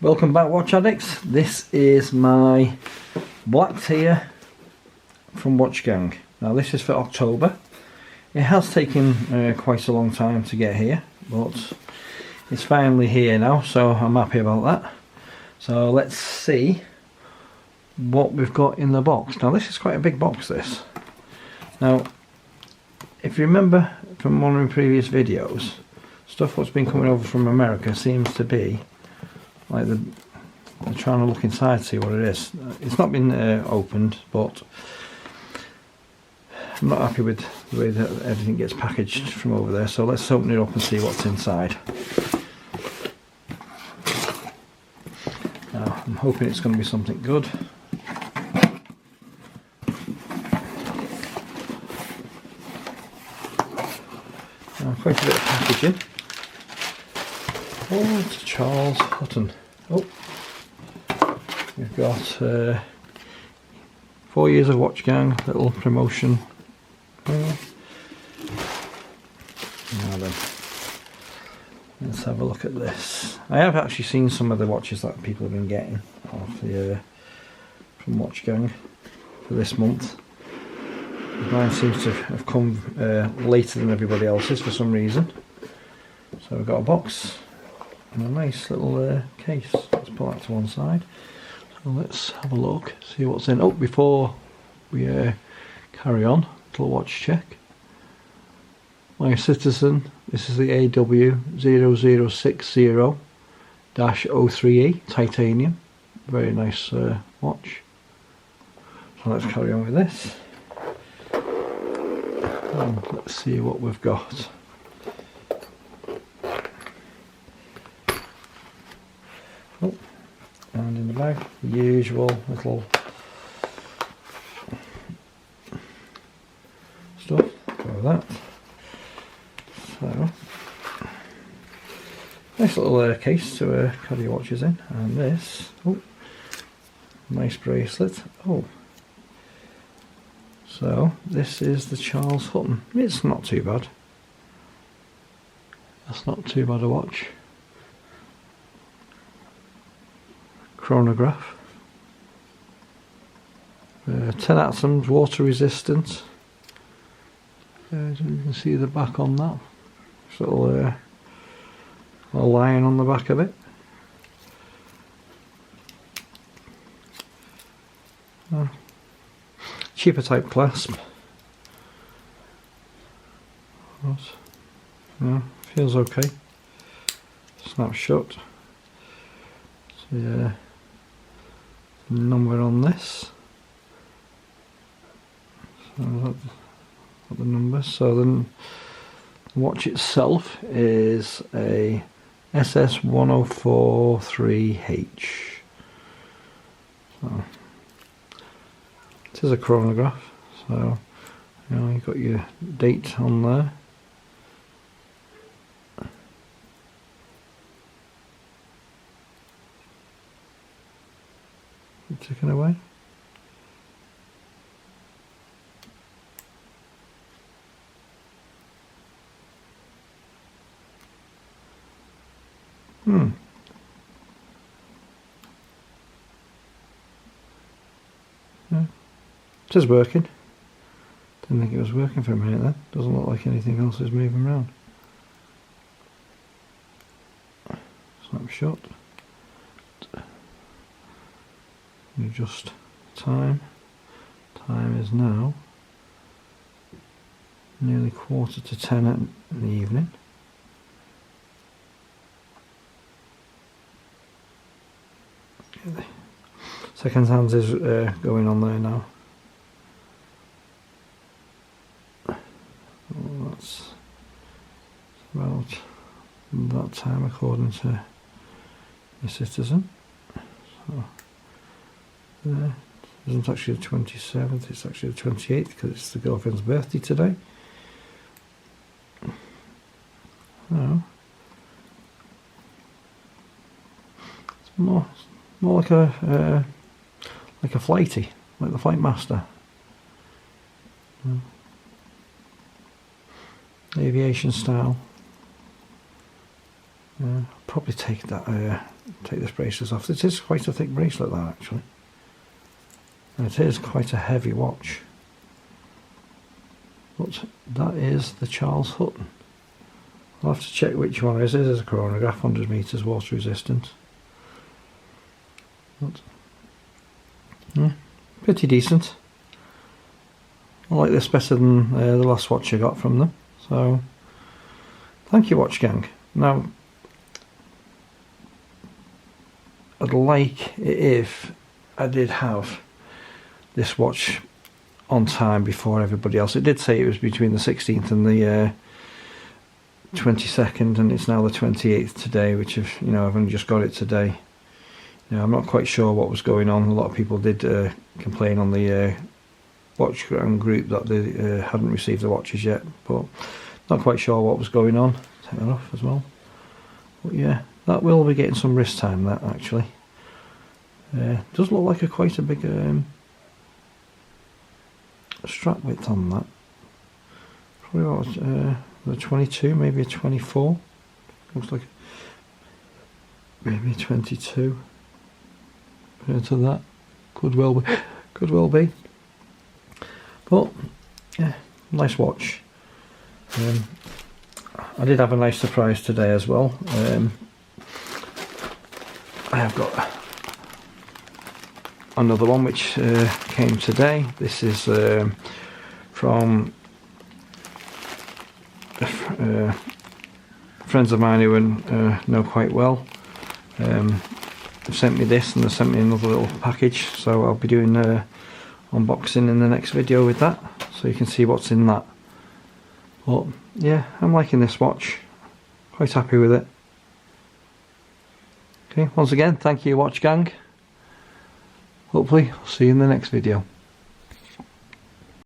Welcome back, watch addicts. This is my black tier from Watchgang. Now this is for October. It has taken quite a long time to get here, but it's finally here now, so I'm happy about that. So let's see what we've got in the box. Now this is quite a big box, this. Now if you remember from one of my previous videos, stuff what's been coming over from America seems to be like they're trying to look inside to see what it is. It's not been opened, but I'm not happy with the way that everything gets packaged from over there, so let's open it up and see what's inside. Now, I'm hoping it's going to be something good. Quite a bit of packaging. Oh, it's Charles Hutton. Oh, we've got 4 years of Watchgang, little promotion. Now then, let's have a look at this. I have actually seen some of the watches that people have been getting off the from Watchgang for this month. Mine seems to have come later than everybody else's for some reason. So we've got a box and a nice little case. Let's put that to one side. So let's have a look, see what's in. Oh, before we carry on, a little watch check. My Citizen, this is the AW0060-03E titanium. Very nice watch. So let's carry on with this. And let's see what we've got. Oh, and in the bag, the usual little stuff for that. So, nice little case to carry your watches in, and this, oh, nice bracelet. Oh, so this is the Charles Hutton. It's not too bad. That's not too bad a watch. Chronograph. 10 atoms, water resistant. You can see the back on that. Just a little lion on the back of it. Cheaper type clasp. Yeah, feels okay. Snap shut. So yeah, number on this. So that's the number. So then the watch itself is a SS1043H. So it is a chronograph, so you know, you've got your date on there. Ticking away. Yeah. It is working. Didn't think it was working for a minute then. Doesn't look like anything else is moving around. Snapshot. Adjust time. Time is now nearly 10:15 in the evening. Second hands is going on there now. Well, that's about that time according to the Citizen. So there, it isn't actually the 27th, it's actually the 28th because it's the girlfriend's birthday today. So it's more like a flighty, like the Flight Master. Aviation style. I'll probably take that take this bracelet off. It is quite a thick bracelet, that, actually. And it is quite a heavy watch. But that is the Charles Hutton. I'll have to check which one it is. It is a chronograph, 100 metres water resistant. But, yeah, pretty decent. I like this better than the last watch I got from them. So, thank you, Watch Gang. Now, I'd like it if I did have this watch on time before everybody else. It did say it was between the 16th and the 22nd, and it's now the 28th today, which I've only just got it today. I'm not quite sure what was going on. A lot of people did complain on the watchgang group that they hadn't received the watches yet, but not quite sure what was going on. Take that off as well. But yeah, that will be getting some wrist time, that, actually. Does look like quite a big strap width on that. Probably about a 22, maybe a 24. Looks like maybe a 22. Compared to that, could well be. But yeah, nice watch. I did have a nice surprise today as well. I have got another one which came today. This is from friends of mine who know quite well. They've sent me this, and they sent me another little package, so I'll be doing unboxing in the next video with that, so you can see what's in that. But yeah, I'm liking this watch, quite happy with it. Okay, once again, thank you, Watch Gang. Hopefully I'll see you in the next video.